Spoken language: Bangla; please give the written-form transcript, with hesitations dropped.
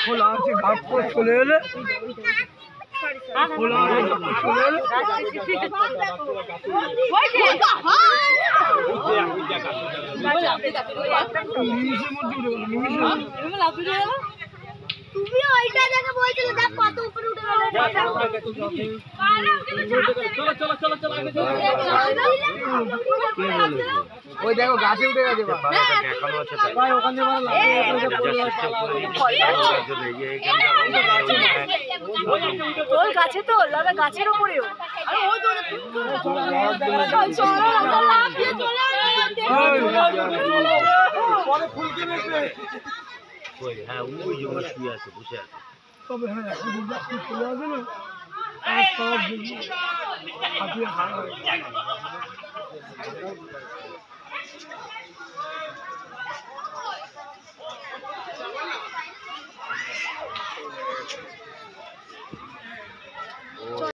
খোলা আছে ঘাট করে চলে এলে খোলা আছে চলে এলে নিমিশের মধ্যে উঠে গেল নিমিশে তুমি ওইটা দেখে বলছিলে দেখ কত উপরে উঠে গেল চলো চলো চলো চলো ওই দেখো গাছে উঠে গেছে ভাই ওখানে ওই গাছে তো দাদা গাছের উপরেও হ্যাঁ ওই জন্য শুয়ে আছে বসে আছে তবে হ্যাঁ চলে আসবে না সব হাতিয়ে খাওয়া